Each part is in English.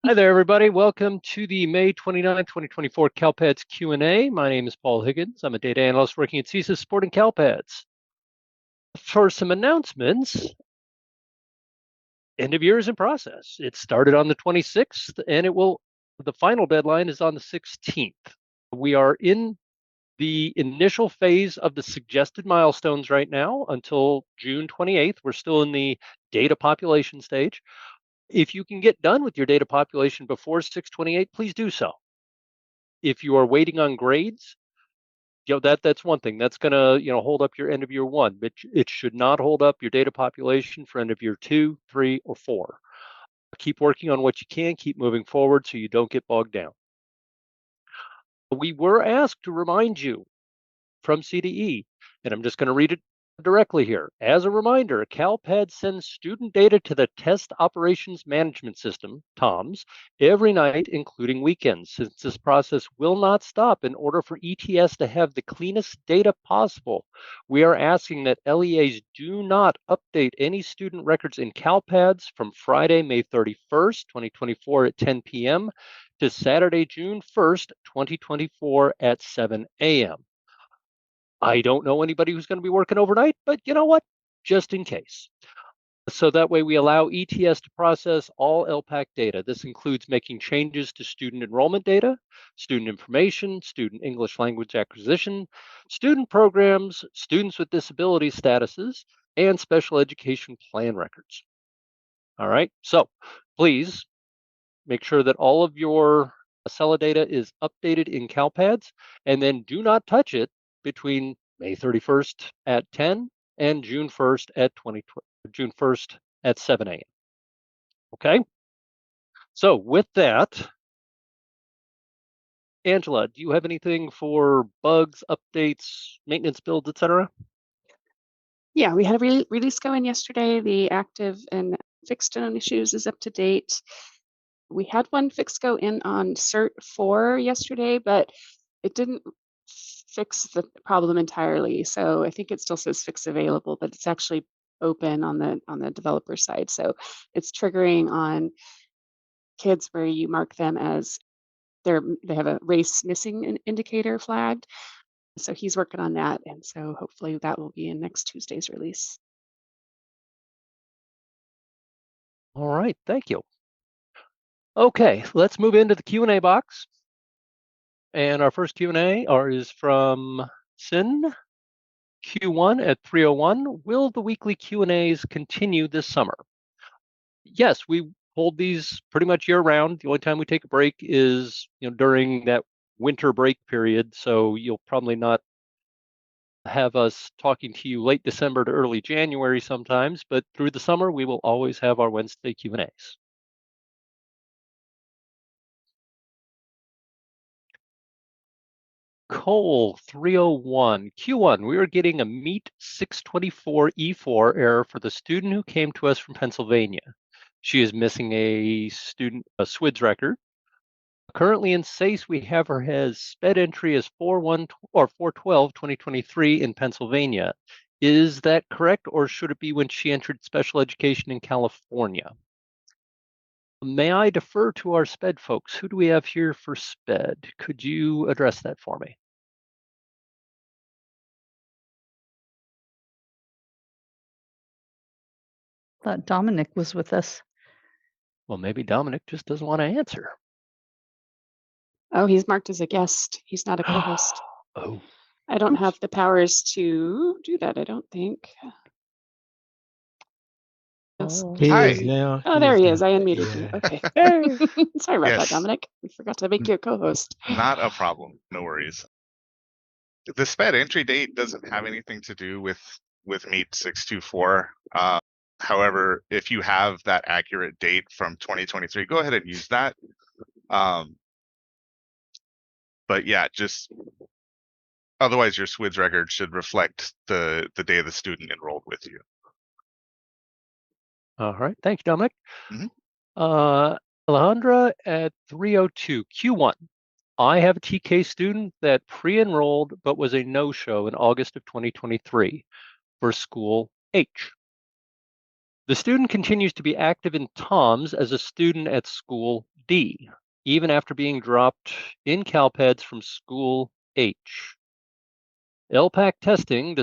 Hi there, everybody. Welcome to the May 29th, 2024 CALPADS Q&A. My name is Paul Higgins. I'm a data analyst working at SEIS supporting CALPADS. For some announcements, end of year is in process. It started on the 26th, and the final deadline is on the 16th. We are in the initial phase of the suggested milestones right now until June 28th. We're still in the data population stage. If you can get done with your data population before 6/28, please do so. If you are waiting on grades, that's one thing that's going to hold up your end of year one, but it should not hold up your data population for end of year 2, 3, or 4. Keep working on what you can, keep moving forward so you don't get bogged down. We were asked to remind you from CDE, and I'm just going to read it directly here. As a reminder, CALPADS sends student data to the Test Operations Management System, TOMS, every night, including weekends. Since this process will not stop in order for ETS to have the cleanest data possible, we are asking that LEAs do not update any student records in CALPADS from Friday, May 31st, 2024 at 10 p.m. to Saturday, June 1st, 2024 at 7 a.m. I don't know anybody who's going to be working overnight, but you know what? Just in case. So that way we allow ETS to process all LPAC data. This includes making changes to student enrollment data, student information, student English language acquisition, student programs, students with disability statuses, and special education plan records. All right, so please make sure that all of your ACELA data is updated in CALPADS, and then do not touch it between May 31st at 10 and June 1st at June 1st at 7 a.m. Okay. So with that, Angela, do you have anything for bugs, updates, maintenance builds, etc.? Yeah, we had a release go in yesterday. The active and fixed known issues is up to date. We had one fix go in on Cert 4 yesterday, but it didn't fix the problem entirely. So I think it still says fix available, but it's actually open on the developer side. So it's triggering on kids where you mark them as they have a race missing indicator flagged. So he's working on that, and so hopefully that will be in next Tuesday's release. All right, thank you. Okay, let's move into the Q&A box. And our first Q&A is from SIN Q1 at 3:01. Will the weekly Q&As continue this summer? Yes, we hold these pretty much year round. The only time we take a break is during that winter break period. So you'll probably not have us talking to you late December to early January sometimes, but through the summer we will always have our Wednesday Q&As. Cole 301 Q1, we are getting a Met 624E4 error for the student who came to us from Pennsylvania. She is missing a SWIDS record. Currently in SASS, we have her as sped entry as 4/12/2023 in Pennsylvania. Is that correct, or should it be when she entered special education in California? May I defer to our sped folks? Who do we have here for sped? Could you address that for me? Thought Dominic was with us. Well, maybe Dominic just doesn't want to answer. Oh, he's marked as a guest. He's not a co-host. Oh. I don't have the powers to do that, I don't think. Hi. Now. Oh, there he is. I unmuted you. Okay. Sorry about that, Dominic. We forgot to make you a co-host. Not a problem. No worries. The sped entry date doesn't have anything to do with Met 624. However, if you have that accurate date from 2023, go ahead and use that. But yeah, just otherwise your SWIDS record should reflect the day the student enrolled with you. All right. Thank you, Dominic. Alejandra at 302 Q1. I have a TK student that pre-enrolled but was a no-show in August of 2023 for school H. The student continues to be active in TOMS as a student at school D, even after being dropped in CALPADS from school H. LPAC testing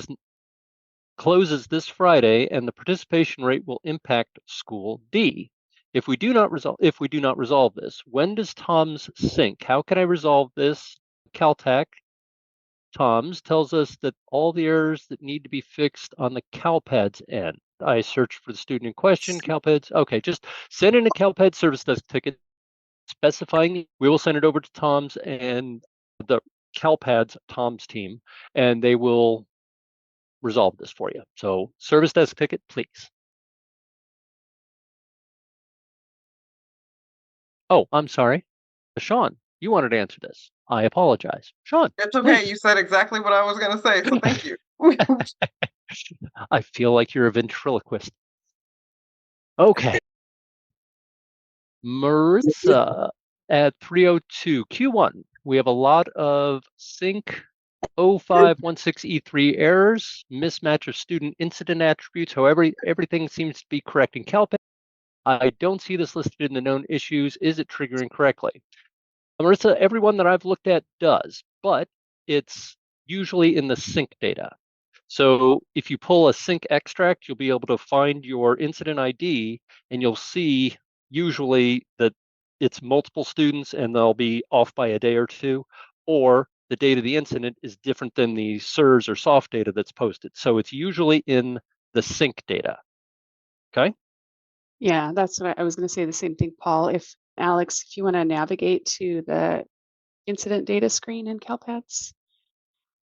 closes this Friday, and the participation rate will impact school D. If we do not resolve this, when does TOMS sync? How can I resolve this? Caltech TOMS tells us that all the errors that need to be fixed on the CALPADS end. I search for the student in question, CALPADS. Okay, just send in a CALPADS service desk ticket specifying. We will send it over to TOMS and the CALPADS TOMS team, and they will resolve this for you. So service desk ticket, please. Oh, I'm sorry. Sean, you wanted to answer this. I apologize. Sean. It's okay. Please. You said exactly what I was going to say, so thank you. I feel like you're a ventriloquist. Okay. Maritza at 302 Q1. We have a lot of SINC0516E3 errors, mismatch of student incident attributes. However, everything seems to be correct in CALPADS. I don't see this listed in the known issues. Is it triggering correctly? Marissa, everyone that I've looked at does, but it's usually in the sync data. So if you pull a sync extract, you'll be able to find your incident ID, and you'll see usually that it's multiple students and they'll be off by a day or two, or the date of the incident is different than the SIRS or soft data that's posted. So it's usually in the sync data. Okay? Yeah, that's what I was going to say, the same thing, Paul. If Alex, if you want to navigate to the incident data screen in CALPADS,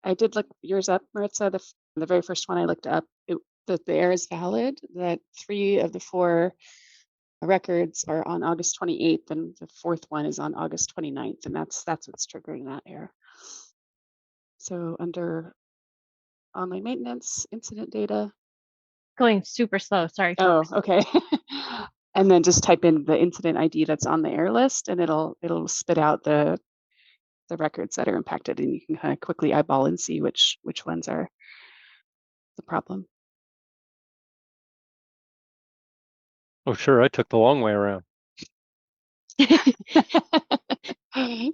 I did look yours up, Maritza. The very first one I looked up, that the error is valid, that 3 of the 4 records are on August 28th, and the 4th one is on August 29th, and that's what's triggering that error. So under online maintenance, incident data. Going super slow, sorry. Oh, folks. okay. And then just type in the incident ID that's on the error list, and it'll spit out the records that are impacted, and you can kind of quickly eyeball and see which ones are the problem. Oh, sure. I took the long way around.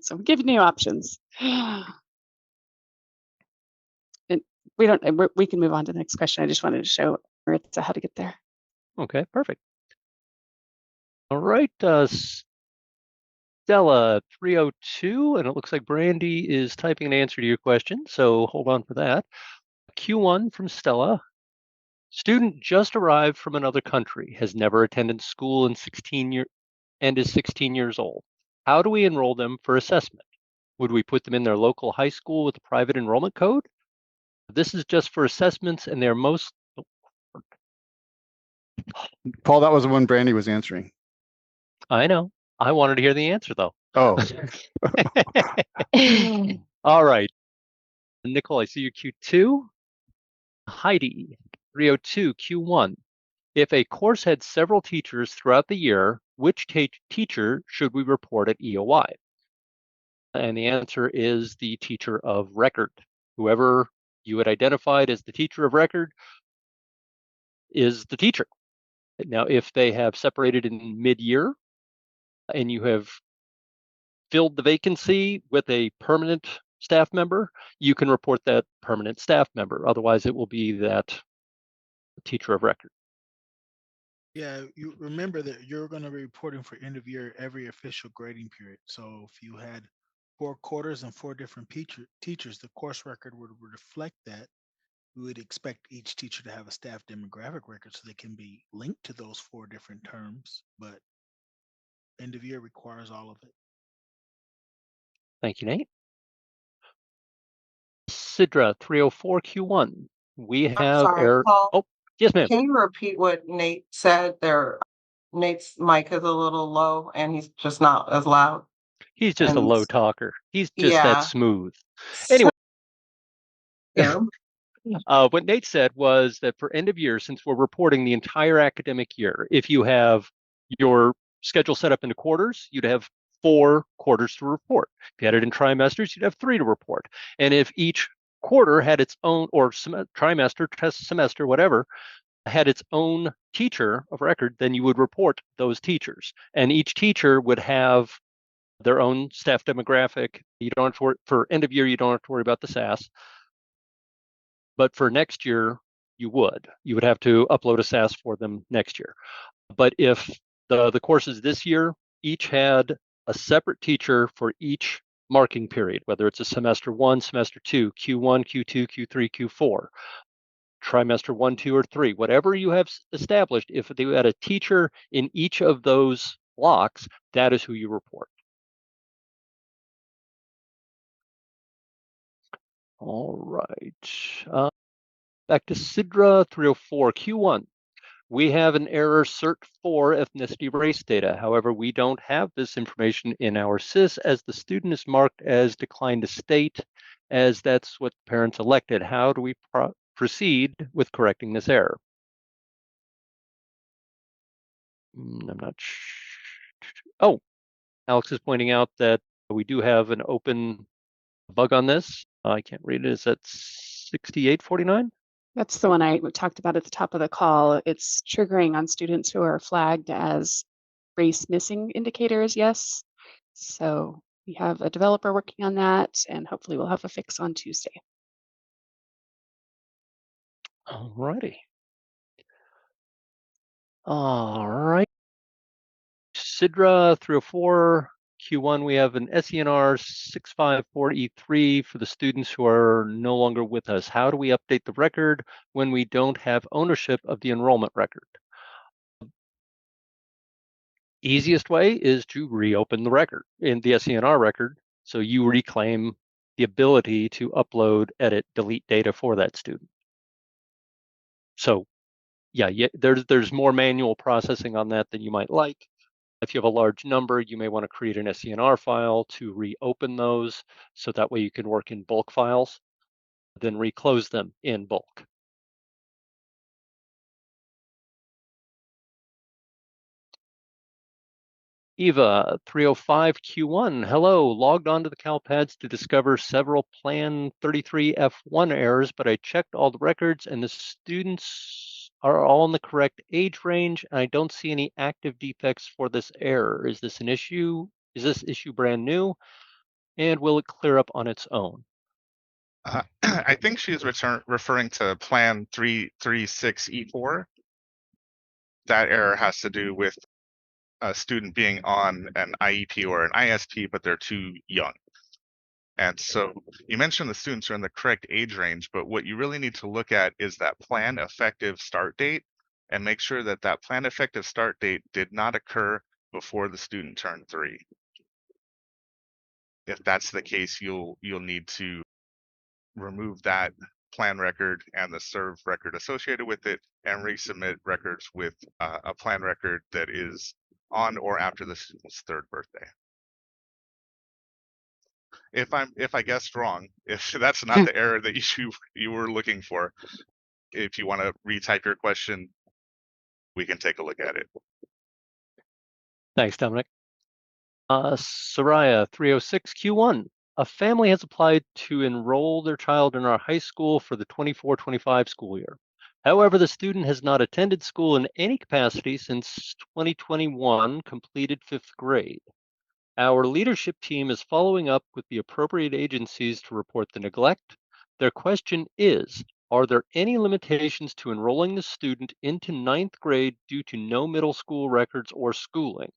So I'm giving you options. And we can move on to the next question. I just wanted to show Maritza how to get there. Okay, perfect. All right, Stella 302, and it looks like Brandy is typing an answer to your question, so hold on for that. Q1 from Stella. Student just arrived from another country, has never attended school in 16 years and is 16 years old. How do we enroll them for assessment? Would we put them in their local high school with a private enrollment code? This is just for assessments, and they're most. Paul, that was the one Brandy was answering. I know. I wanted to hear the answer though. Oh. All right. Nicole, I see you Q2. Heidi, 302 Q1. If a course had several teachers throughout the year, which teacher should we report at EOI? And the answer is the teacher of record. Whoever you had identified as the teacher of record is the teacher. Now, if they have separated in mid-year and you have filled the vacancy with a permanent staff member, you can report that permanent staff member. Otherwise, it will be that teacher of record. Yeah, you remember that you're going to be reporting for end of year every official grading period. So if you had 4 quarters and 4 different teachers, the course record would reflect that. We would expect each teacher to have a staff demographic record so they can be linked to those 4 different terms, but end of year requires all of it. Thank you, Nate. Sidra 304 Q1. We have sorry, error. Paul. Oh, yes, ma'am. Can you repeat what Nate said there? Nate's mic is a little low and he's just not as loud. He's just a low talker. He's just that smooth. Anyway. Yeah. What Nate said was that for end of year, since we're reporting the entire academic year, if you have your schedule set up into quarters, you'd have 4 quarters to report. If you had it in trimesters, you'd have 3 to report. And if each quarter had its own, or trimester, test semester, whatever, had its own teacher of record, then you would report those teachers. And each teacher would have their own staff demographic. You don't have to worry, for end of year, you don't have to worry about the SASS. But for next year, you would. You would have to upload a SASS for them next year. But if the courses this year each had a separate teacher for each marking period, whether it's a semester 1, semester 2, Q1, Q2, Q3, Q4, trimester 1, 2, or 3, whatever you have established, if they had a teacher in each of those blocks, that is who you report. All right. Back to Sidra 304, Q1. We have an error cert 4 ethnicity race data. However, we don't have this information in our SIS as the student is marked as declined to state, as that's what parents elected. How do we proceed with correcting this error? I'm not sure. Oh, Alex is pointing out that we do have an open bug on this. I can't read it. Is that 6849? That's the one I talked about at the top of the call. It's triggering on students who are flagged as race missing indicators, yes. So we have a developer working on that, and hopefully we'll have a fix on Tuesday. All righty. All right. Sidra 304, Q1, we have an SENR 654E3 for the students who are no longer with us. How do we update the record when we don't have ownership of the enrollment record? Easiest way is to reopen the record in the SENR record, so you reclaim the ability to upload, edit, delete data for that student. So yeah, there's more manual processing on that than you might like. If you have a large number, you may want to create an SENR file to reopen those, so that way you can work in bulk files, then reclose them in bulk. Eva 305 Q1, hello, logged onto the CalPads to discover several Plan 33 F1 errors, but I checked all the records and the students are all in the correct age range, and I don't see any active defects for this error. Is this an issue? Is this issue brand new? And will it clear up on its own? I think she is referring to Plan 336E4. That error has to do with a student being on an IEP or an ISP, but they're too young. And so you mentioned the students are in the correct age range, but what you really need to look at is that plan effective start date and make sure that that plan effective start date did not occur before the student turned 3. If that's the case, you'll need to remove that plan record and the serve record associated with it and resubmit records with a plan record that is on or after the student's 3rd birthday. If I guessed wrong, if that's not the error that you were looking for, if you want to retype your question, we can take a look at it. Thanks, Dominic. Soraya 306 Q1. A family has applied to enroll their child in our high school for the 24-25 school year. However, the student has not attended school in any capacity since 2021 completed 5th grade. Our leadership team is following up with the appropriate agencies to report the neglect. Their question is, are there any limitations to enrolling the student into 9th grade due to no middle school records or schooling?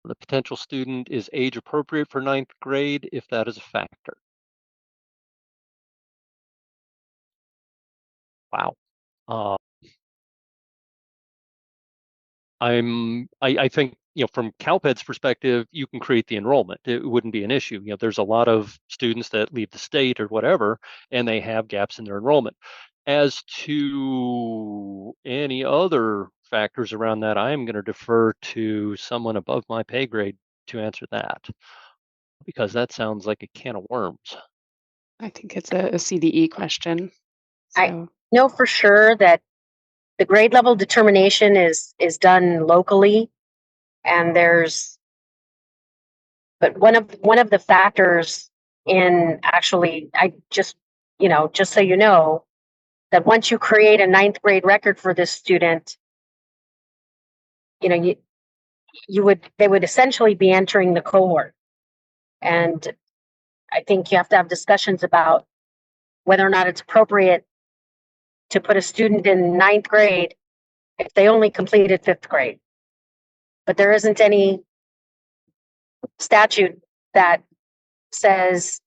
The potential student is age appropriate for 9th grade if that is a factor. Wow. I think, from CalPADS perspective, you can create the enrollment. It wouldn't be an issue. There's a lot of students that leave the state or whatever, and they have gaps in their enrollment. As to any other factors around that, I'm going to defer to someone above my pay grade to answer that, because that sounds like a can of worms. I think it's a CDE question. I know for sure that the grade level determination is done locally, and but one of the factors in actually, I just so you know, that once you create a 9th grade record for this student, you know, they would essentially be entering the cohort. And I think you have to have discussions about whether or not it's appropriate to put a student in 9th grade if they only completed 5th grade. But there isn't any statute that says,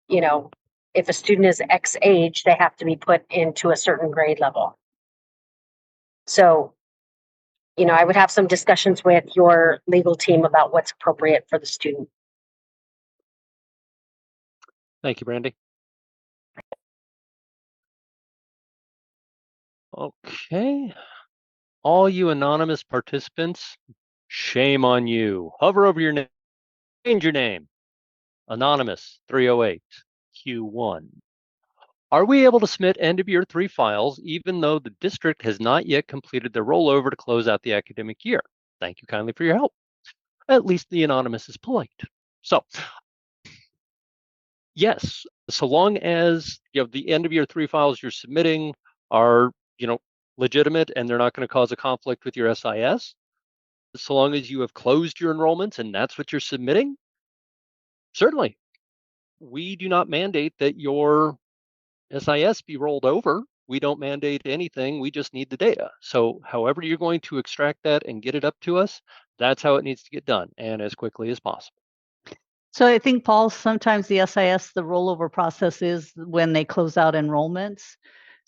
you know, if a student is X age, they have to be put into a certain grade level. So, you know, I would have some discussions with your legal team about what's appropriate for the student. Thank you, Brandy. Okay. All you anonymous participants, shame on you. Hover over your name, change your name. Anonymous 308 Q1. Are we able to submit end of year 3 files even though the district has not yet completed their rollover to close out the academic year? Thank you kindly for your help. At least the anonymous is polite. So, yes, so long as the end of year 3 files you're submitting are legitimate and they're not going to cause a conflict with your SIS, so long as you have closed your enrollments and that's what you're submitting, certainly. We do not mandate that your SIS be rolled over. We don't mandate anything. We just need the data. So however you're going to extract that and get it up to us, that's how it needs to get done, and as quickly as possible. So I think, Paul, sometimes the SIS, the rollover process is when they close out enrollments.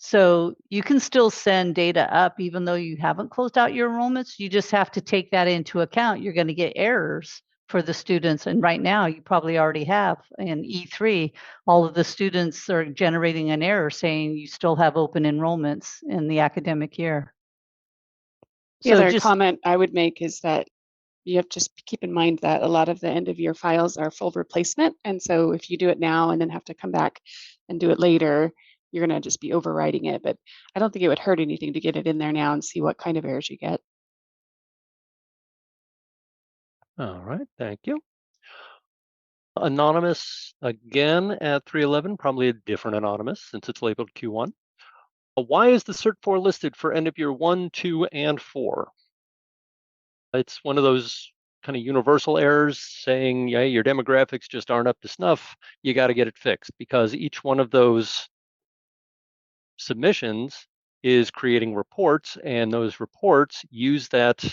So you can still send data up even though you haven't closed out your enrollments. You just have to take that into account. You're going to get errors for the students. And right now you probably already have in E3, all of the students are generating an error saying you still have open enrollments in the academic year. The other comment I would make is that you have to just keep in mind that a lot of the end of year files are full replacement. And so if you do it now and then have to come back and do it later, you're going to just be overriding it. But I don't think it would hurt anything to get it in there now and see what kind of errors you get. All right, thank you. Anonymous again at 311, probably a different anonymous since it's labeled Q1. Why is the Cert 4 listed for end of year 1, 2, and 4? It's one of those kind of universal errors saying, yeah, your demographics just aren't up to snuff. You got to get it fixed because each one of those submissions is creating reports, and those reports use that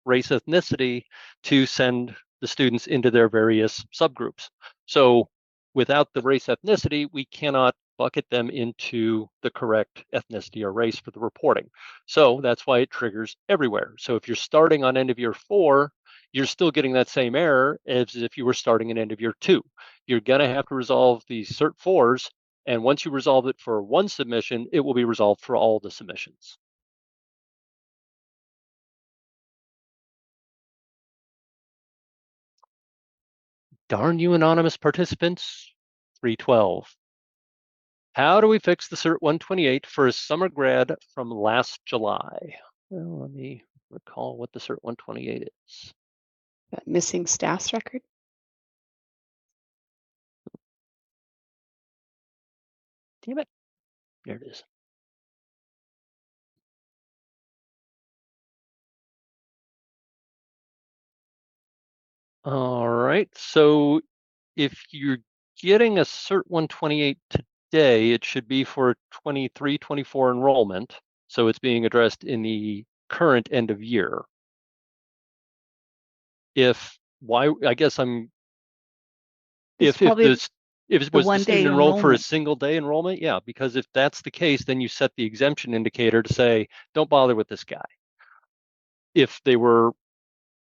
race ethnicity to send the students into their various subgroups. So without the race ethnicity, we cannot bucket them into the correct ethnicity or race for the reporting. So that's why it triggers everywhere. So if you're starting on end of year 4, you're still getting that same error as if you were starting in end of year 2. You're going to have to resolve these Cert 4s. And once you resolve it for one submission, it will be resolved for all the submissions. Darn you anonymous participants, 312. How do we fix the Cert 128 for a summer grad from last July? Well, let me recall what the Cert 128 is. That missing STASS record? Damn it. There it is. All right, so if you're getting a Cert 128 today, it should be for 23-24 enrollment. So it's being addressed in the current end of year. If it was the student enrolled for a single day enrollment, yeah, because if that's the case, then you set the exemption indicator to say, don't bother with this guy. If they were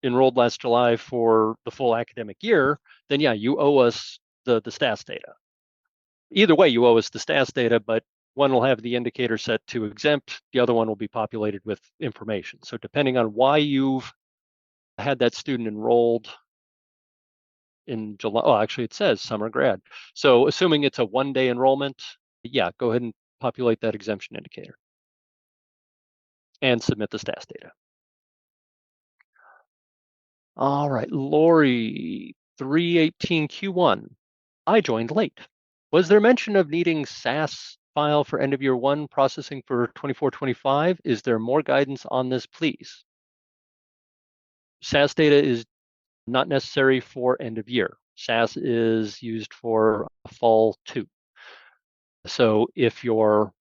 enrolled last July for the full academic year, then yeah, you owe us the STASS data. Either way, you owe us the STASS data, but one will have the indicator set to exempt, the other one will be populated with information. So depending on why you've had that student enrolled in July, oh, actually it says summer grad. So assuming it's a one-day enrollment, yeah, go ahead and populate that exemption indicator and submit the STASS data. All right, Lori, 318 Q1. I joined late. Was there mention of needing SASS file for end of year 1 processing for 24-25. Is there more guidance on this, please? SASS data is not necessary for end of year. SASS is used for fall 2. So if you're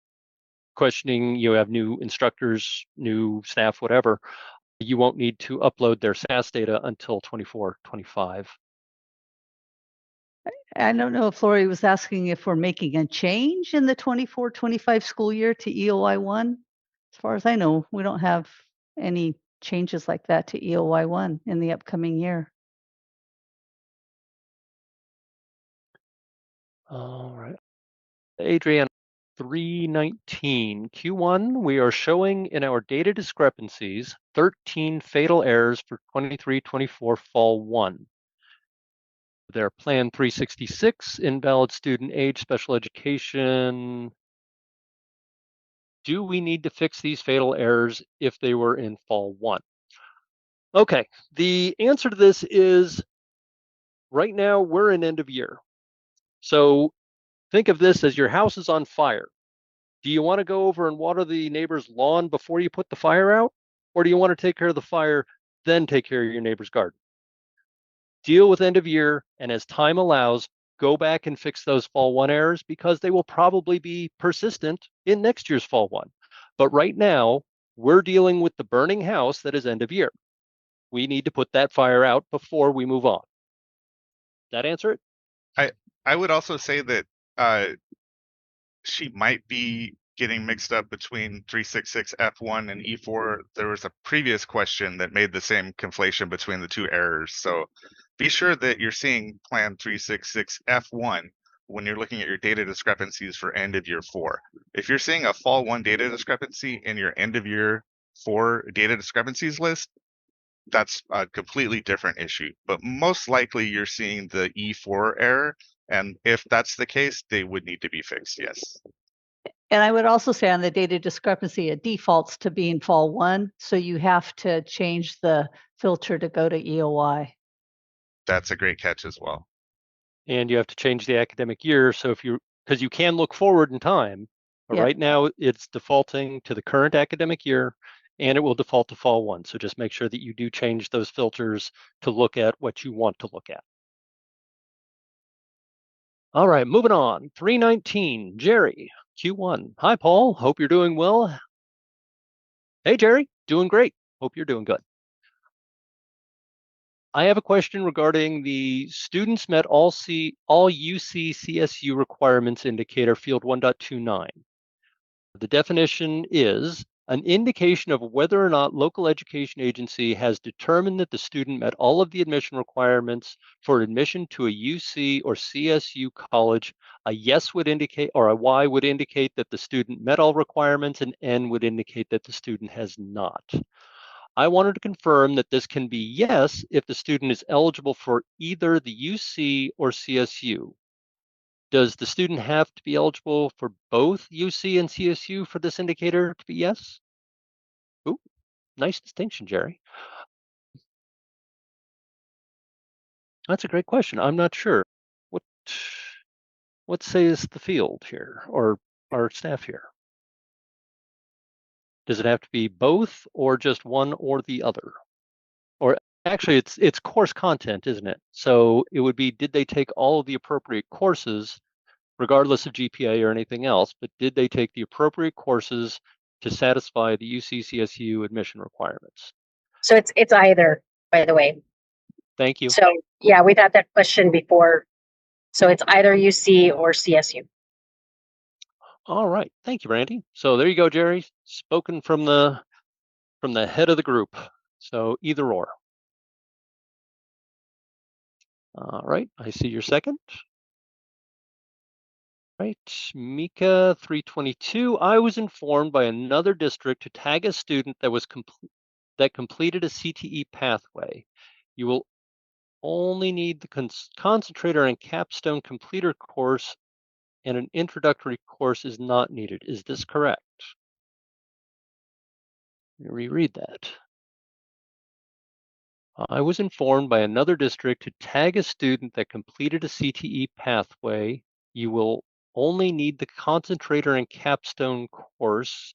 questioning, you have new instructors, new staff, whatever, you won't need to upload their SASS data until 24-25. I don't know if Lori was asking if we're making a change in the 24-25 school year to EOI 1. As far as I know, we don't have any changes like that to EOI 1 in the upcoming year. All right. Adrienne, 319 Q1, we are showing in our data discrepancies 13 fatal errors for 23-24 fall 1. Their plan 366, invalid student age, special education. Do we need to fix these fatal errors if they were in fall 1? Okay, the answer to this is right now we're in end of year. So think of this as your house is on fire. Do you want to go over and water the neighbor's lawn before you put the fire out? Or do you want to take care of the fire, then take care of your neighbor's garden? Deal with end of year, and as time allows, go back and fix those fall 1 errors because they will probably be persistent in next year's fall 1. But right now, we're dealing with the burning house that is end of year. We need to put that fire out before we move on. That answer it? I would also say that she might be getting mixed up between 366F1 and E4. There was a previous question that made the same conflation between the two errors. So be sure that you're seeing plan 366F1 when you're looking at your data discrepancies for end of year 4. If you're seeing a fall 1 data discrepancy in your end of year 4 data discrepancies list, that's a completely different issue. But most likely you're seeing the E4 error. And if that's the case, they would need to be fixed, yes. And I would also say on the data discrepancy, it defaults to being fall 1. So you have to change the filter to go to EOI. That's a great catch as well. And you have to change the academic year. So if you, because you can look forward in time, but Yeah. right now it's defaulting to the current academic year and it will default to fall 1. So just make sure that you do change those filters to look at what you want to look at. All right, moving on. 319, Jerry, Q1. Hi, Paul. Hope you're doing well. Hey, Jerry. Doing great. Hope you're doing good. I have a question regarding the students met all UC CSU requirements indicator field 1.29. The definition is an indication of whether or not local education agency has determined that the student met all of the admission requirements for admission to a UC or CSU college. A yes would indicate, or a Y would indicate that the student met all requirements, and N would indicate that the student has not. I wanted to confirm that this can be yes if the student is eligible for either the UC or CSU. Does the student have to be eligible for both UC and CSU for this indicator to be yes? Ooh, nice distinction, Jerry. That's a great question. I'm not sure. What says the field here or our staff here? Does it have to be both or just one or the other? Or actually it's course content, isn't it? So it would be, did they take all of the appropriate courses regardless of GPA or anything else, but did they take the appropriate courses to satisfy the UC CSU admission requirements? So it's either, by the way. Thank you. So yeah, we've had that question before. So it's either UC or CSU. All right, thank you, Randy. So there you go, Jerry. Spoken from the head of the group. So either or. All right, I see your second. Right, Mika 322. I was informed by another district to tag a student that was completed a CTE pathway. You will only need the concentrator and capstone completer course, and an introductory course is not needed. Is this correct? Let me reread that. I was informed by another district to tag a student that completed a CTE pathway. You will only need the concentrator and capstone course,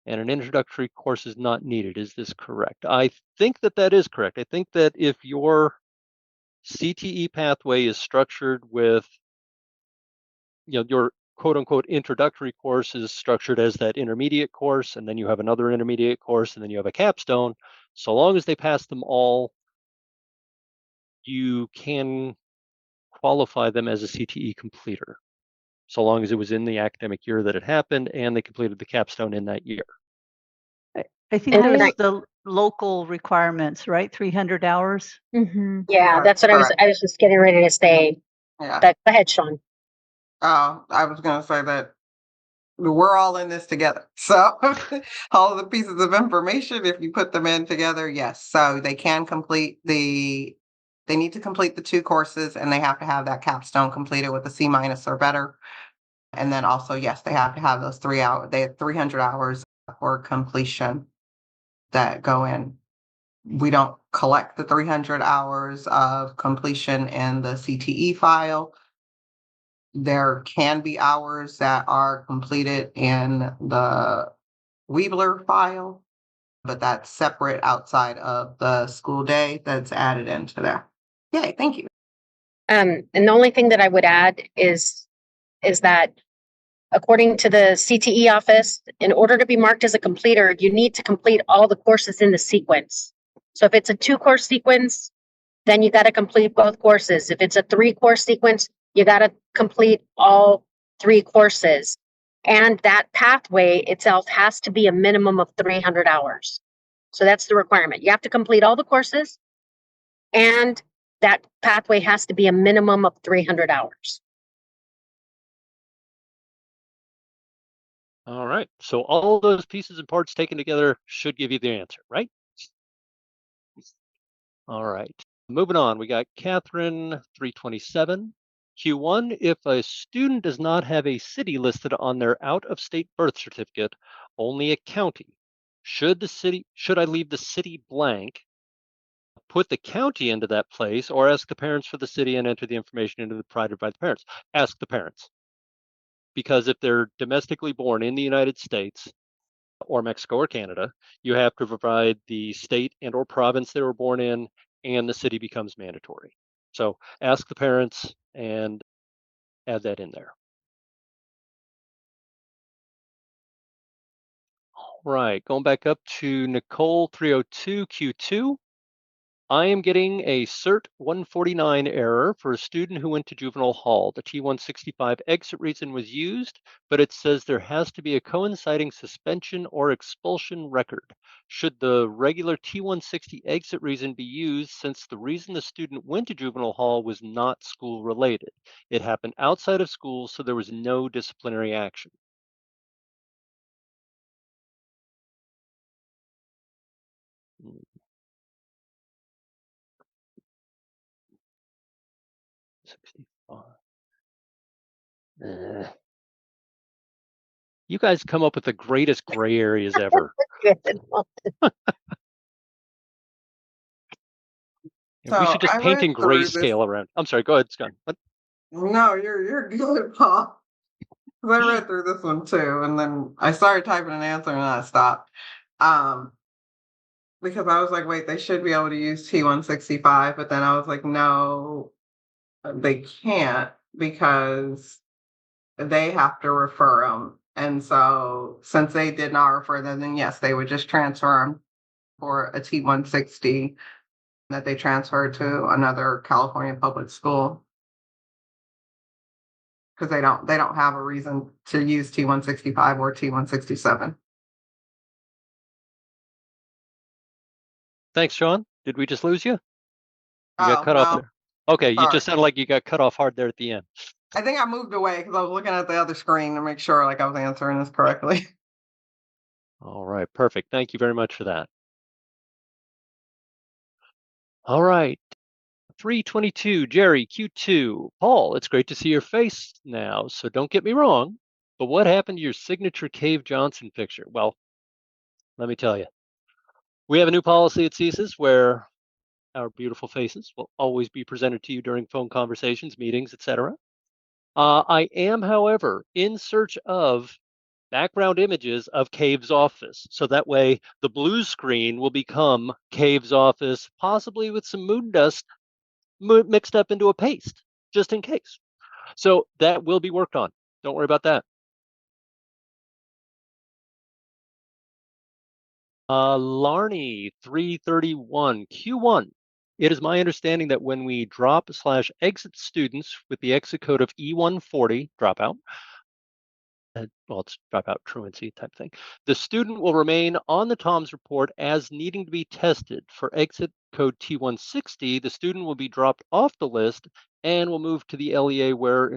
and an introductory course is not needed. Is this correct? I think that that is correct. I think that if your CTE pathway is structured with, your quote unquote introductory course is structured as that intermediate course, and then you have another intermediate course, and then you have a capstone. So long as they pass them all, you can qualify them as a CTE completer, so long as it was in the academic year that it happened and they completed the capstone in that year. I think And there's I- the local requirements, right? 300 hours. Mm-hmm. Yeah, that's what correct. I was just getting ready to say. Yeah. But go ahead, Sean. I was gonna say that we're all in this together. So all of the pieces of information, if you put them in together, yes. So they can complete they need to complete the 2 courses, and they have to have that capstone completed with a C- or better. And then also, yes, they have to have those 300 hours for completion that go in. We don't collect the 300 hours of completion in the CTE file. There can be hours that are completed in the Weebler file, but that's separate outside of the school day that's added into there. Yay, thank you. And the only thing that I would add is that according to the CTE office, in order to be marked as a completer, you need to complete all the courses in the sequence. So if it's a 2-course sequence, then you got to complete both courses. If it's a 3-course sequence, you got to complete all 3 courses. And that pathway itself has to be a minimum of 300 hours. So that's the requirement. You have to complete all the courses, and that pathway has to be a minimum of 300 hours. All right. So all those pieces and parts taken together should give you the answer, right? All right. Moving on, we got Catherine 327. Q1, if a student does not have a city listed on their out-of-state birth certificate, only a county, should I leave the city blank, put the county into that place, or ask the parents for the city and enter the information into the provided by the parents? Ask the parents. Because if they're domestically born in the United States or Mexico or Canada, you have to provide the state and or province they were born in, and the city becomes mandatory. So ask the parents and add that in there. All right, going back up to Nicole 302 Q2. I am getting a CERT 149 error for a student who went to juvenile hall. The T165 exit reason was used, but it says there has to be a coinciding suspension or expulsion record. Should the regular T160 exit reason be used, since the reason the student went to juvenile hall was not school related? It happened outside of school, so there was no disciplinary action. Hmm. 65. You guys come up with the greatest gray areas ever. So we should just I paint in went through this. grayscale around. I'm sorry, go ahead, Scott. What? No, you're good, Paul. 'Cause I read through this one too, and then I started typing an answer and I stopped. Because I was like, wait, they should be able to use T165, but then I was like, no, they can't, because they have to refer them. And so since they did not refer them, then yes, they would just transfer them for a T160 that they transferred to another California public school. Because they don't have a reason to use T165 or T167. Thanks, Sean. Did we just lose you? You got Oh, cut off no. there. Okay, you Sorry. just sounded like you got cut off hard there at the end. I think I moved away because I was looking at the other screen to make sure like I was answering this correctly. All right, perfect. Thank you very much for that. All right. 322, Jerry, Q2. Paul, it's great to see your face now, so don't get me wrong, but what happened to your signature Cave Johnson picture? Well, let me tell you. We have a new policy at SEIS where our beautiful faces will always be presented to you during phone conversations, meetings, etc. I am, however, in search of background images of Cave's office. So that way the blue screen will become Cave's office, possibly with some moon dust mixed up into a paste, just in case. So that will be worked on. Don't worry about that. Larney 331 Q1. It is my understanding that when we drop/exit students with the exit code of E140 dropout, well, it's dropout truancy type thing, the student will remain on the TOMS report as needing to be tested. For exit code T160, the student will be dropped off the list and will move to the LEA where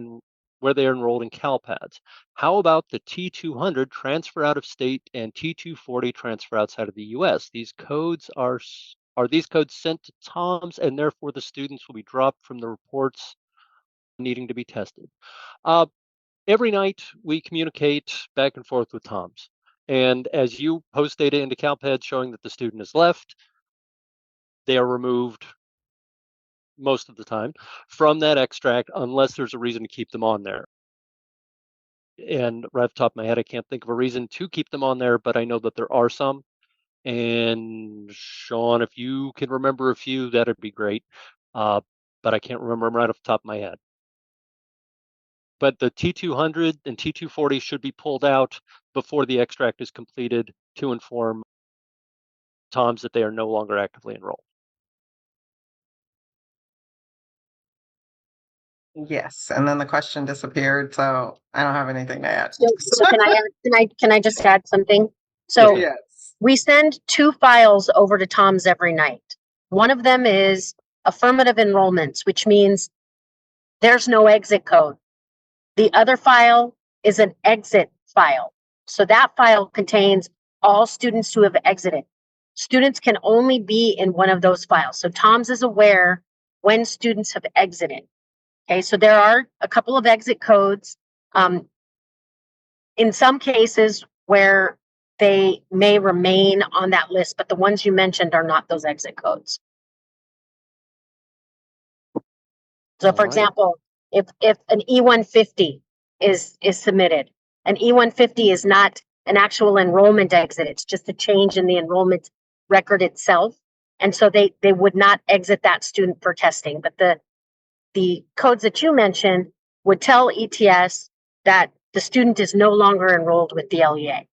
they are enrolled in CALPADS. How about the T200 transfer out of state and T240 transfer outside of the US? These codes are these codes sent to TOMS, and therefore the students will be dropped from the reports needing to be tested. Every night we communicate back and forth with TOMS. And as you post data into CalPAD showing that the student has left, they are removed most of the time from that extract unless there's a reason to keep them on there. And right off the top of my head, I can't think of a reason to keep them on there, but I know that there are some. And Sean, if you can remember a few, that'd be great. But I can't remember them right off the top of my head. But the T200 and T240 should be pulled out before the extract is completed to inform TOMS that they are no longer actively enrolled. Yes, and then the question disappeared, so I don't have anything to add. So can I just add something? So Yes. we send 2 files over to TOMS every night. One of them is affirmative enrollments, which means there's no exit code. The other file is an exit file. So that file contains all students who have exited. Students can only be in one of those files. So TOMS is aware when students have exited. Okay, so there are a couple of exit codes. In some cases where they may remain on that list, but the ones you mentioned are not those exit codes. So for example, if an E150 is submitted, an E150 is not an actual enrollment exit, it's just a change in the enrollment record itself. And so they would not exit that student for testing. But the codes that you mentioned would tell ETS that the student is no longer enrolled with the LEA.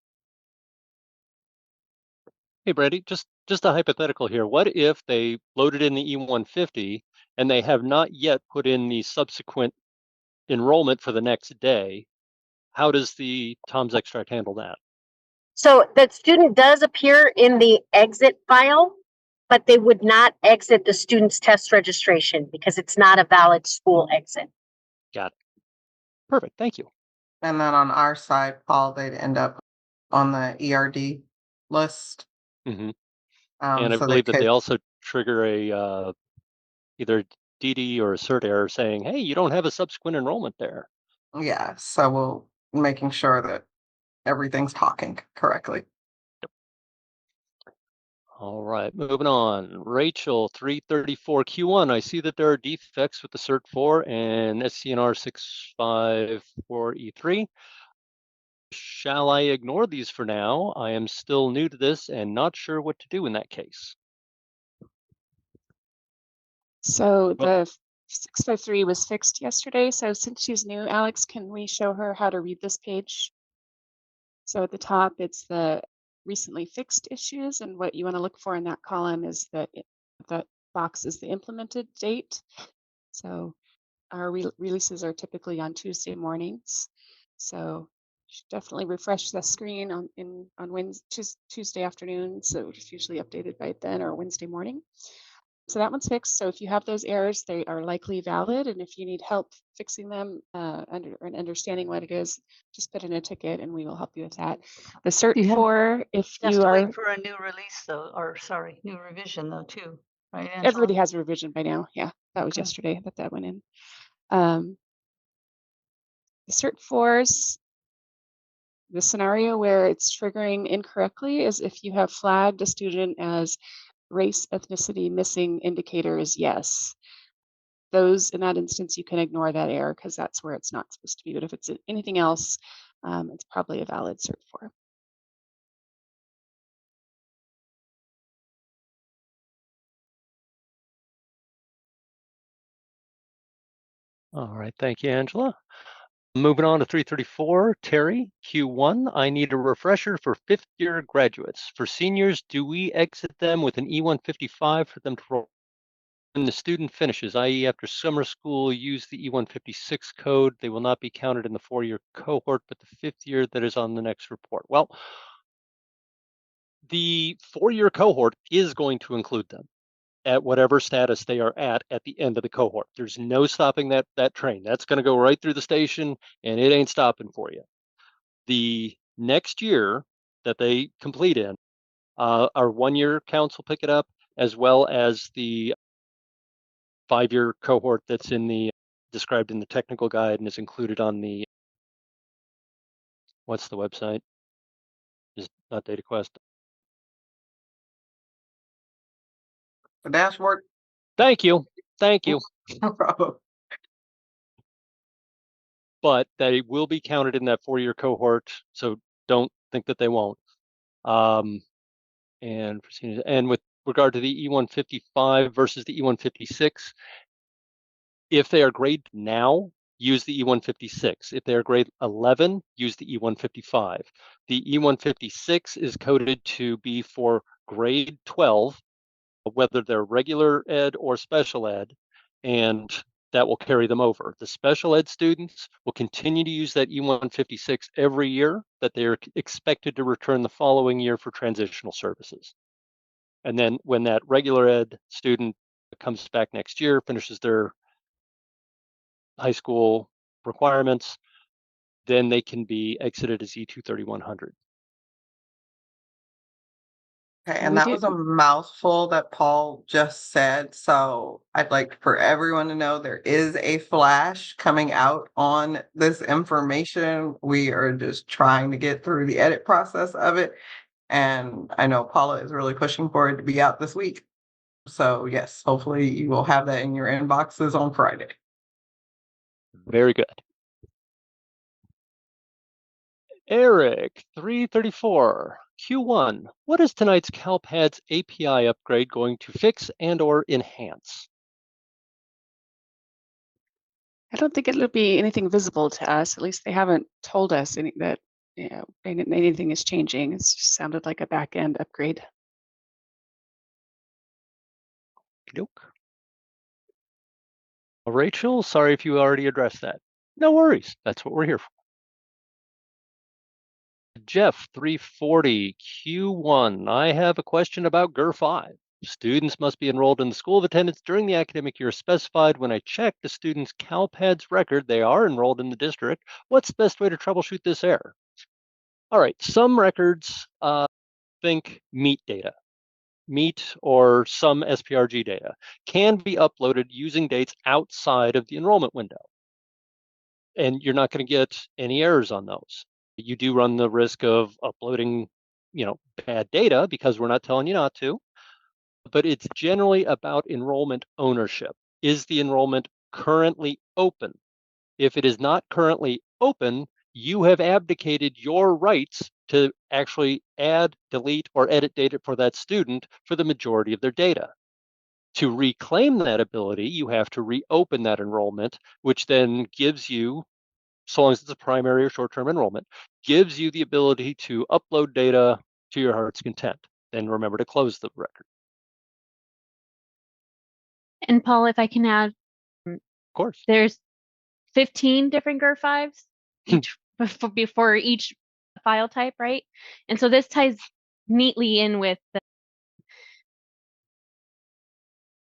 Hey, Brandy, just a hypothetical here. What if they loaded in the E150 and they have not yet put in the subsequent enrollment for the next day? How does the TOMS extract handle that? So that student does appear in the exit file, but they would not exit the student's test registration because it's not a valid school exit. Got it. Perfect. Thank you. And then on our side, Paul, they'd end up on the ERD list. Mm-hmm. And I So believe that they also trigger a either DD or a cert error saying, hey, you don't have a subsequent enrollment there. Yeah, so we'll making sure that everything's talking correctly. All right, moving on. Rachel 334 Q1. I see that there are defects with the cert 4 and SENR0516E3. Shall I ignore these for now? I am still new to this and not sure what to do in that case. So the 653 was fixed yesterday. So since she's new, Alex, can we show her how to read this page? So at the top, it's the recently fixed issues, and what you want to look for in that column is that box is the implemented date. So our releases are typically on Tuesday mornings. So definitely refresh the screen on Tuesday afternoon. So it's usually updated by then, or Wednesday morning. So that one's fixed. So if you have those errors, they are likely valid. And if you need help fixing them and understanding what it is, just put in a ticket and we will help you with that. The cert for if you are wait for a new release though, or sorry, new revision though too, right? Angela? Everybody has a revision by now. Yeah, that was yesterday that went in. The cert fours, the scenario where it's triggering incorrectly is if you have flagged a student as race, ethnicity, missing indicator is yes. those, in that instance, you can ignore that error because that's where it's not supposed to be. But if it's anything else, it's probably a valid cert for. All right, thank you, Angela. Moving on to 334, Terry, Q1. I need a refresher for fifth-year graduates. For seniors, do we exit them with an E155 for them to roll when the student finishes, i.e. after summer school, use the E156 code? They will not be counted in the four-year cohort, but the fifth year that is on the next report. Well, the four-year cohort is going to include them at whatever status they are at the end of the cohort. There's no stopping that train. That's going to go right through the station, and it ain't stopping for you. The next year that they complete in, our one-year counts will pick it up, as well as the five-year cohort that's described in the technical guide and is included on the, what's the website? Is not DataQuest. The dashboard. Thank you. No problem. But they will be counted in that four-year cohort, so don't think that they won't. And with regard to the E155 versus the E156, if they are grade now, use the E156. If they are grade 11, use the E155. The E156 is coded to be for grade 12, whether they're regular ed or special ed, and that will carry them over. The special ed students will continue to use that E156 every year that they are expected to return the following year for transitional services. And then when that regular ed student comes back next year, finishes their high school requirements, then they can be exited as E23100. Okay, And and we that do- was a mouthful that Paul just said. So I'd like for everyone to know there is a flash coming out on this information. We are just trying to get through the edit process of it. And I know Paula is really pushing for it to be out this week. So yes, hopefully you will have that in your inboxes on Friday. Very good. Eric, 334, Q1. What is tonight's CalPADS API upgrade going to fix and or enhance? I don't think it'll be anything visible to us. At least they haven't told us that anything is changing. It's just sounded like a back end upgrade. Okey-doke. Rachel, sorry if you already addressed that. No worries. That's what we're here for. Jeff, 340, Q1. I have a question about GERR005. Students must be enrolled in the school of attendance during the academic year specified. When I check the student's CalPADS record, they are enrolled in the district. What's the best way to troubleshoot this error? All right, some records think MEET data. MEET or some SPRG data can be uploaded using dates outside of the enrollment window. And you're not going to get any errors on those. You do run the risk of uploading, bad data because we're not telling you not to, but it's generally about enrollment ownership. Is the enrollment currently open? If it is not currently open, you have abdicated your rights to actually add, delete, or edit data for that student for the majority of their data. To reclaim that ability, you have to reopen that enrollment, which then gives you, so long as it's a primary or short-term enrollment, gives you the ability to upload data to your heart's content. Then remember to close the record. And Paul, if I can add, Of course. there's 15 different GERR5s each before each file type, right? And so this ties neatly in with the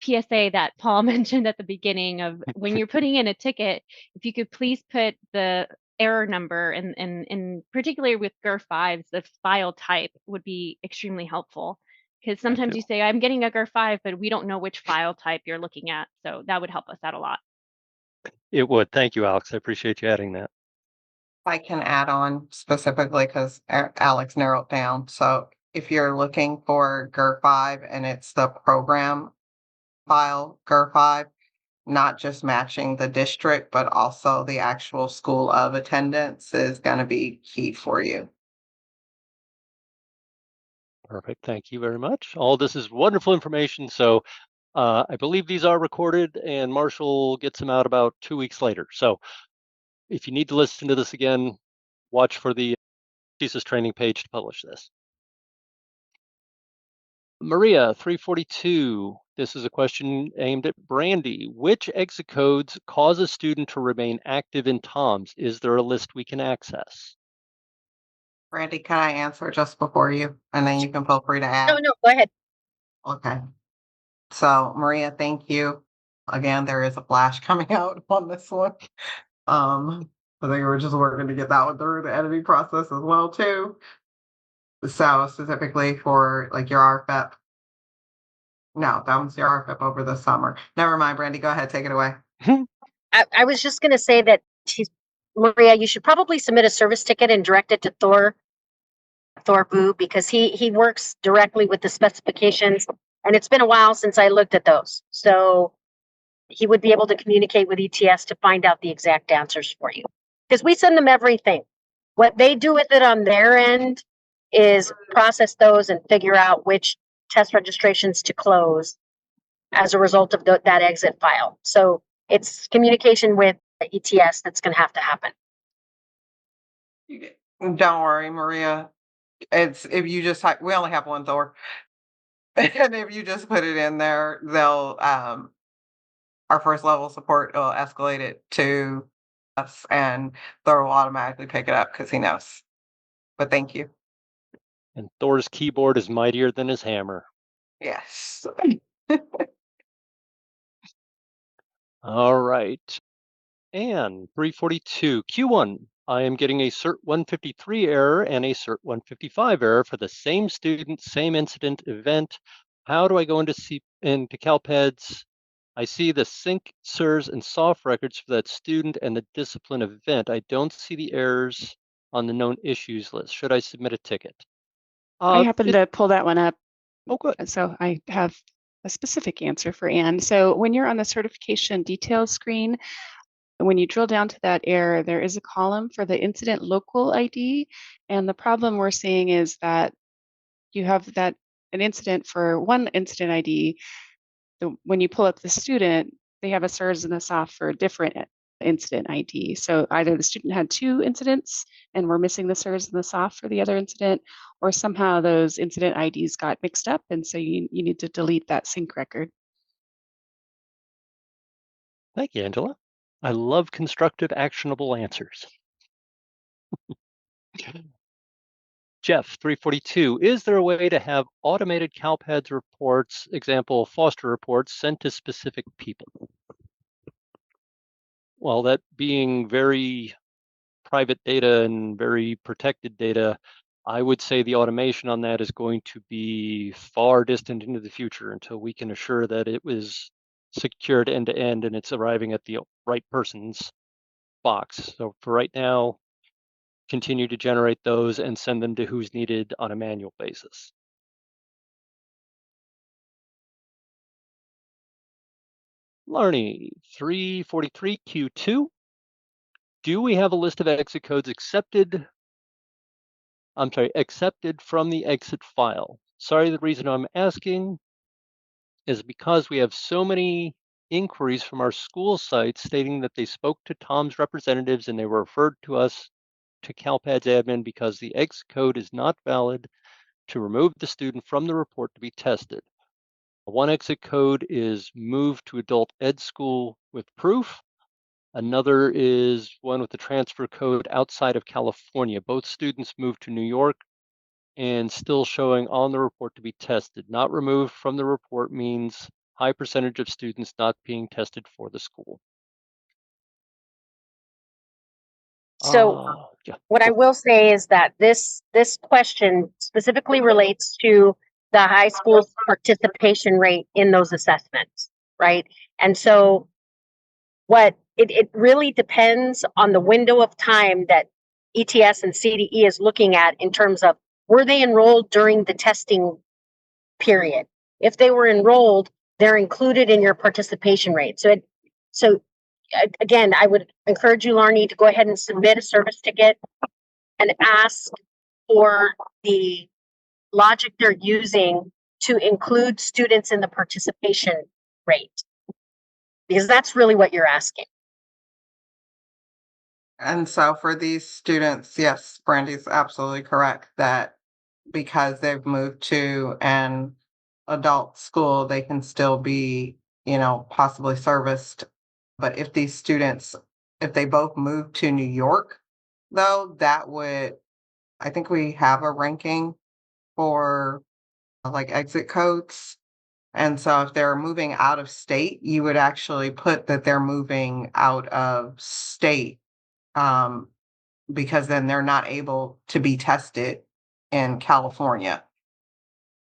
PSA that Paul mentioned at the beginning of when you're putting in a ticket, if you could please put the error number and particularly with GERR5s, the file type would be extremely helpful. Because sometimes you say, I'm getting a GERR5, but we don't know which file type you're looking at. So that would help us out a lot. It would. Thank you, Alex. I appreciate you adding that. I can add on specifically because Alex narrowed down. So if you're looking for GERR5 and it's the program file GERR5, not just matching the district, but also the actual school of attendance is going to be key for you. Perfect. Thank you very much. All this is wonderful information. So I believe these are recorded and Marshall gets them out about 2 weeks later. So if you need to listen to this again, watch for the thesis training page to publish this. Maria, 342. This is a question aimed at Brandy. Which exit codes cause a student to remain active in TOMS? Is there a list we can access? Brandy, can I answer just before you? And then you can feel free to add. No, go ahead. Okay. So Maria, thank you. Again, there is a flash coming out on this one. I think we're just working to get that one through the editing process as well too. So specifically for like your RFEP. No, that was your RFEP over the summer. Never mind, Brandy, go ahead, take it away. I was just going to say that Maria, you should probably submit a service ticket and direct it to Thor Boo, because he works directly with the specifications, and it's been a while since I looked at those. So he would be able to communicate with ETS to find out the exact answers for you, because we send them everything. What they do with it on their end is process those and figure out which test registrations to close as a result of that exit file. So it's communication with ETS that's going to happen. Don't worry, Maria. It's if you just we only have one Thor, and if you just put it in there, they'll our first level support will escalate it to us, and Thor will automatically pick it up because he knows. But thank you. And Thor's keyboard is mightier than his hammer. Yes. All right. And 342, Q1. I am getting a CERT 153 error and a CERT 155 error for the same student, same incident event. How do I go into CALPADS? I see the SINC, SIRS, and SOF records for that student and the discipline event. I don't see the errors on the known issues list. Should I submit a ticket? I happened to pull that one up. Oh, good. So I have a specific answer for Anne. So when you're on the certification details screen, when you drill down to that error, there is a column for the incident local ID. And the problem we're seeing is that you have an incident for one incident ID. When you pull up the student, they have a SIRS and a SOF for a different incident ID. So either the student had two incidents and we're missing the SIRS and the SOF for the other incident, or somehow those incident IDs got mixed up. And so you need to delete that SINC record. Thank you, Angela. I love constructive, actionable answers. Jeff, 342, is there a way to have automated CALPADS reports, example, foster reports, sent to specific people? Well, that being very private data and very protected data, I would say the automation on that is going to be far distant into the future until we can assure that it was secured end to end and it's arriving at the right person's box. So for right now, continue to generate those and send them to who's needed on a manual basis. Larney, 343 Q2. Do we have a list of exit codes accepted from the exit file? Sorry, the reason I'm asking is because we have so many inquiries from our school sites stating that they spoke to TOMS representatives and they were referred to us to CALPADS admin because the exit code is not valid to remove the student from the report to be tested. One exit code is moved to adult ed school with proof. Another is one with the transfer code outside of California. Both students moved to New York and still showing on the report to be tested. Not removed from the report means high percentage of students not being tested for the school. So what I will say is that this question specifically relates to the high school's participation rate in those assessments, right? And so it really depends on the window of time that ETS and CDE is looking at in terms of, were they enrolled during the testing period? If they were enrolled, they're included in your participation rate. So So again, I would encourage you, Larnie, to go ahead and submit a service ticket and ask for the logic they're using to include students in the participation rate, because that's really what you're asking. And so for these students, yes, Brandy's absolutely correct that because they've moved to an adult school, they can still be, possibly serviced. But if these students, if they both move to New York, though, that would, I think we have a ranking for like exit codes. And so if they're moving out of state, you would actually put that they're moving out of state, because then they're not able to be tested in California.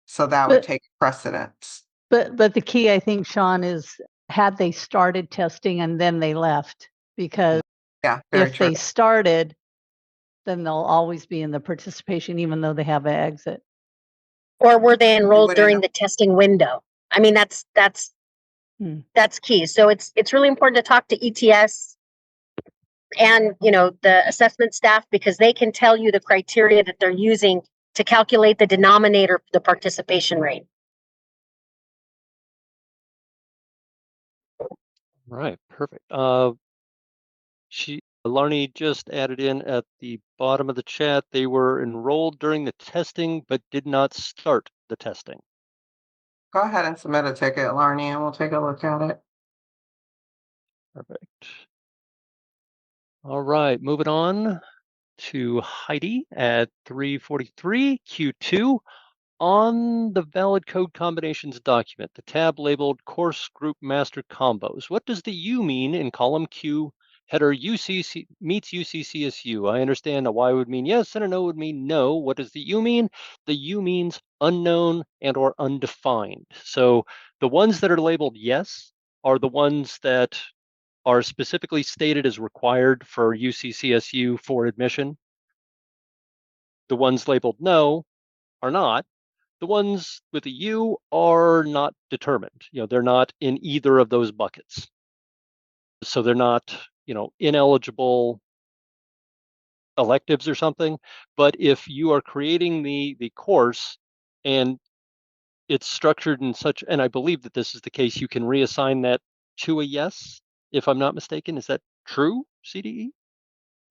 So that would But- take precedence. But the key, I think, Sean, is had they started testing and then they left, because Yeah, very if true. they started, then they'll always be in the participation, even though they have an exit. Or were they enrolled wouldn't during know. the testing window? I mean, that's key. So it's really important to talk to ETS and the assessment staff, because they can tell you the criteria that they're using to calculate the denominator for the participation rate. Right, perfect. Larnie just added in at the bottom of the chat, they were enrolled during the testing, but did not start the testing. Go ahead and submit a ticket, Larnie, and we'll take a look at it. Perfect. All right, moving on to Heidi at 343 Q2. On the valid code combinations document, the tab labeled course group master combos. What does the U mean in column Q, header UC meets UC CSU? I understand a Y would mean yes and a no would mean no. What does the U mean? The U means unknown and or undefined. So the ones that are labeled yes are the ones that are specifically stated as required for UC CSU for admission. The ones labeled no are not. The ones with a U are not determined. They're not in either of those buckets. So they're not, ineligible electives or something. But if you are creating the course and it's structured in such, and I believe that this is the case, you can reassign that to a yes, if I'm not mistaken. Is that true, CDE?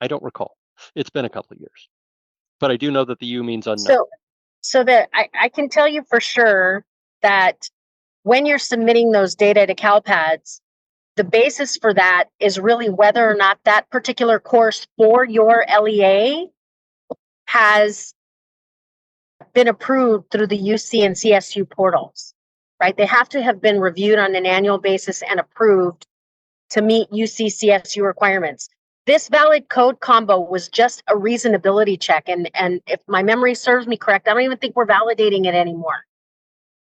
I don't recall. It's been a couple of years. But I do know that the U means unknown. So that I can tell you for sure that when you're submitting those data to CalPADS, the basis for that is really whether or not that particular course for your LEA has been approved through the UC and CSU portals, right? They have to have been reviewed on an annual basis and approved to meet UC CSU requirements. This valid code combo was just a reasonability check. And if my memory serves me correct, I don't even think we're validating it anymore.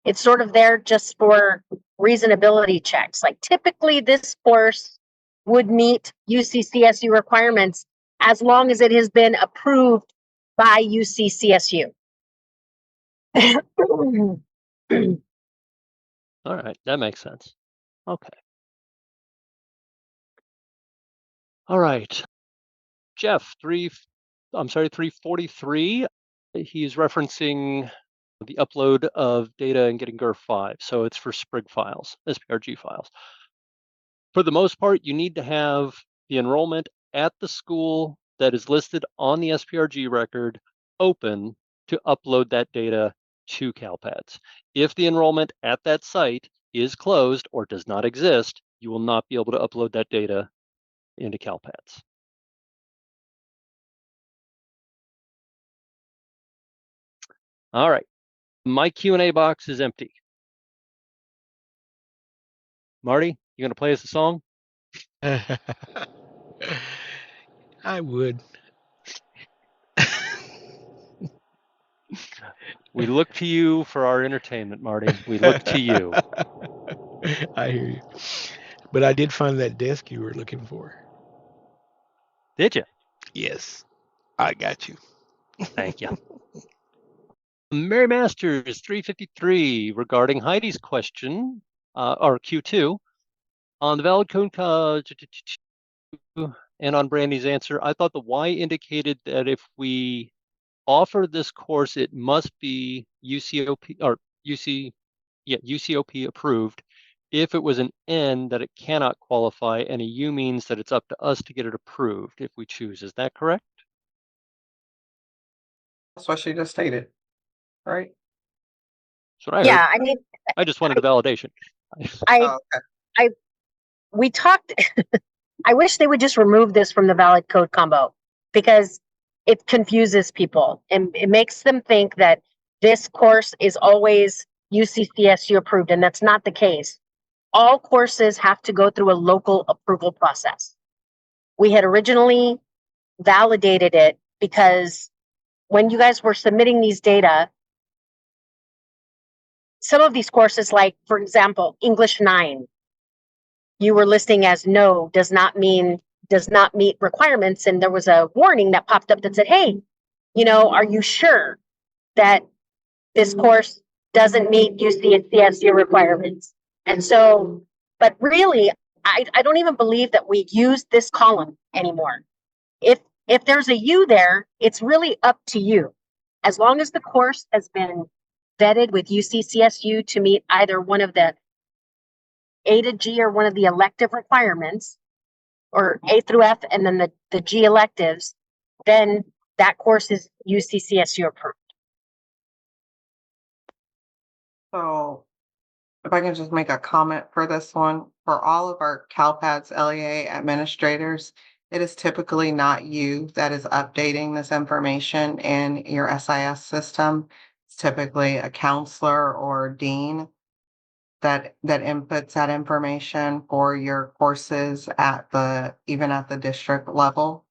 It's sort of there just for reasonability checks. Like typically this course would meet UC CSU requirements as long as it has been approved by UC CSU. All right, that makes sense. Okay. All right. Jeff, 343. He's referencing the upload of data and getting GERR005. So it's for SPRG files, SPRG files. For the most part, you need to have the enrollment at the school that is listed on the SPRG record open to upload that data to CalPADS. If the enrollment at that site is closed or does not exist, you will not be able to upload that data into CalPADS. All right, my Q&A box is empty. Marty, you gonna play us a song? I would. We look to you for our entertainment, Marty. We look to you. I hear you. But I did find that desk you were looking for. Did you? Yes, I got you. Thank you. Mary Masters 353 regarding Heidi's question, or Q2. On the valid code and on Brandy's answer, I thought the Y indicated that if we offer this course, it must be UCOP or UCOP approved. If it was an N, that it cannot qualify, and a U means that it's up to us to get it approved if we choose. Is that correct? That's what she just stated, right? That's what I heard. Yeah, I mean, I just wanted a validation. I, Oh, okay. we talked, I wish they would just remove this from the valid code combo because it confuses people and it makes them think that this course is always UC CSU approved, and that's not the case. All courses have to go through a local approval process. We had originally validated it because when you guys were submitting these data, some of these courses, like for example, English 9, you were listing as no, does not meet requirements. And there was a warning that popped up that said, hey, are you sure that this course doesn't meet UC and CSU requirements? And so, but really, I don't even believe that we use this column anymore. If there's a U there, it's really up to you. As long as the course has been vetted with UC CSU to meet either one of the A to G or one of the elective requirements, or A through F, and then the G electives, then that course is UC CSU approved. So if I can just make a comment for this one, for all of our CALPADS LEA administrators, it is typically not you that is updating this information in your SIS system. It's typically a counselor or dean that inputs that information for your courses even at the district level.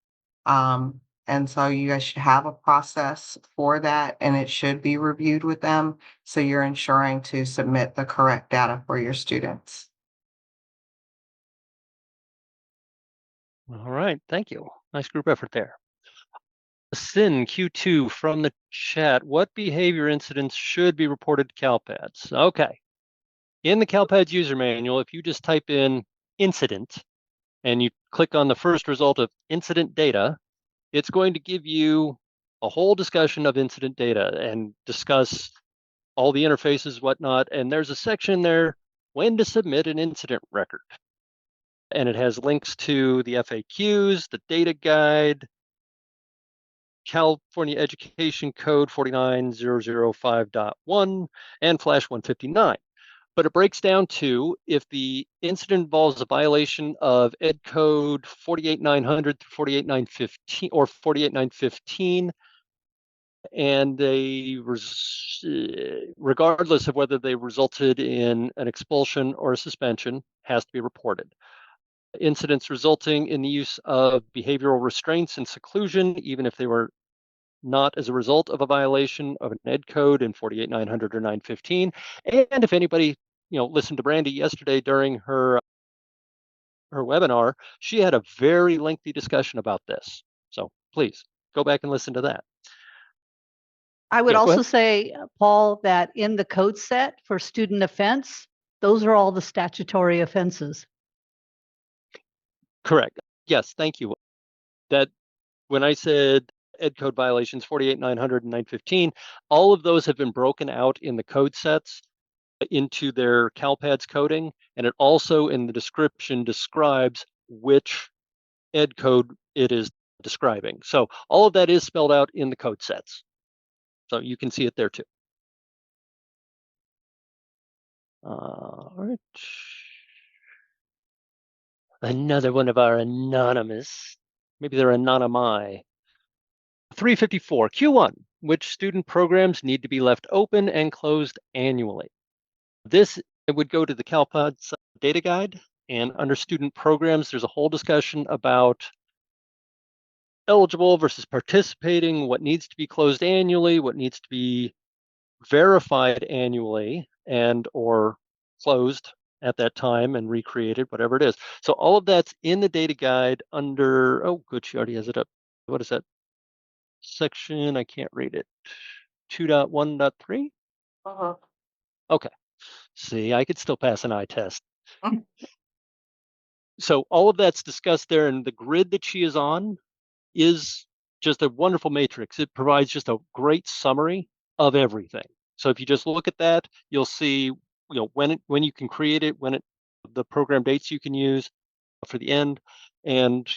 And so you guys should have a process for that, and it should be reviewed with them. So you're ensuring to submit the correct data for your students. All right, thank you. Nice group effort there. SIN Q2 from the chat. What behavior incidents should be reported to CALPADS? Okay. In the CALPADS user manual, if you just type in incident and you click on the first result of incident data, it's going to give you a whole discussion of incident data and discuss all the interfaces, whatnot. And there's a section there, when to submit an incident record. And it has links to the FAQs, the data guide, California Education Code 49005.1, and Flash 159. But it breaks down to if the incident involves a violation of Ed Code 48900 through 48915 or 48915, and regardless of whether they resulted in an expulsion or a suspension, has to be reported. Incidents resulting in the use of behavioral restraints and seclusion, even if they were not as a result of a violation of an Ed Code in 48900 or 915. And if anybody listened to Brandy yesterday during her webinar, she had a very lengthy discussion about this. So please go back and listen to that. I would Yeah, go also ahead. say, Paul, that in the code set for student offense, those are all the statutory offenses. Correct. Yes, thank you. That when I said Ed Code violations 48900 and 915, all of those have been broken out in the code sets into their CALPADS coding, and it also in the description describes which Ed code it is describing. So all of that is spelled out in the code sets. So you can see it there too. All right. Another one of our anonymous, maybe they're anonymi. 354, Q1, which student programs need to be left open and closed annually. This would go to the CALPADS data guide, and under student programs, there's a whole discussion about eligible versus participating, what needs to be closed annually, what needs to be verified annually and or closed at that time and recreated, whatever it is. So all of that's in the data guide under, oh, good, she already has it up. What is that section? I can't read it. 2.1.3? Uh-huh. Okay. See, I could still pass an eye test. So all of that's discussed there, and the grid that she is on is just a wonderful matrix. It provides just a great summary of everything. So if you just look at that, you'll see, when you can create it, the program dates you can use for the end, and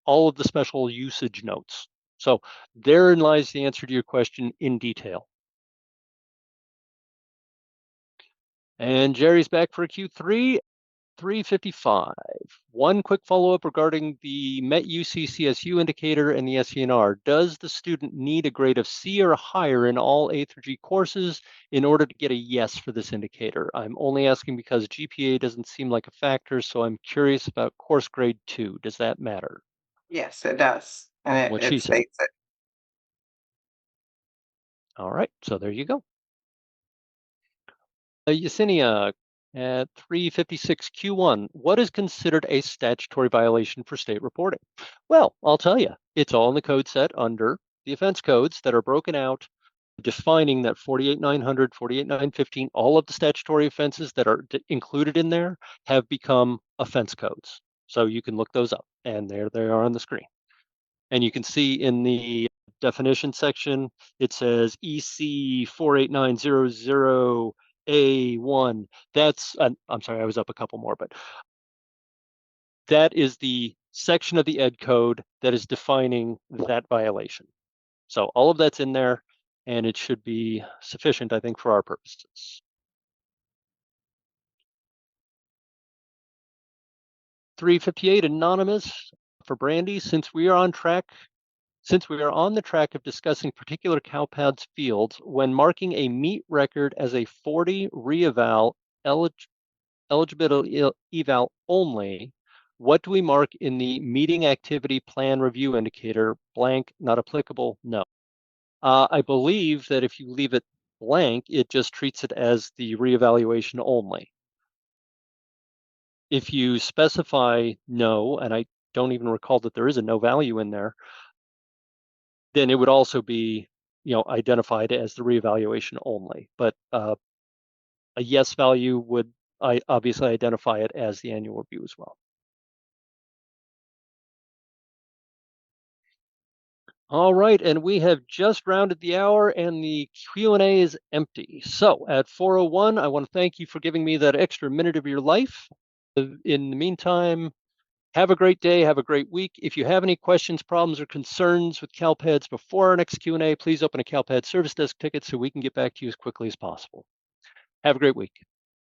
all of the special usage notes. So therein lies the answer to your question in detail. And Jerry's back for a Q3. 355. One quick follow-up regarding the Met UC CSU indicator and the SENR. Does the student need a grade of C or higher in all A through G courses in order to get a yes for this indicator? I'm only asking because GPA doesn't seem like a factor, so I'm curious about course grade 2. Does that matter? Yes, it does. And What it she said. states it. All right, so there you go. Yesenia, at 356 Q1, what is considered a statutory violation for state reporting? Well, I'll tell you, it's all in the code set under the offense codes that are broken out, defining that 48900, 48915, all of the statutory offenses that are included in there have become offense codes. So you can look those up, and there they are on the screen. And you can see in the definition section, it says EC 48900A1. That's, I'm sorry, I was up a couple more, but that is the section of the ed code that is defining that violation. So all of that's in there, and it should be sufficient, I think, for our purposes. 358 anonymous for Brandy. Since we are on the track of discussing particular CALPADS fields, when marking a meet record as a 40 reeval eligibility eval only, what do we mark in the meeting activity plan review indicator? Blank, not applicable, no. I believe that if you leave it blank, it just treats it as the reevaluation only. If you specify no, and I don't even recall that there is a no value in there, then it would also be, identified as the reevaluation only. But a yes value would obviously identify it as the annual review as well. All right, and we have just rounded the hour, and the Q&A is empty. So at 4:01, I want to thank you for giving me that extra minute of your life. In the meantime, have a great day, have a great week. If you have any questions, problems, or concerns with CalPADS before our next Q&A, please open a CalPADS service desk ticket so we can get back to you as quickly as possible. Have a great week.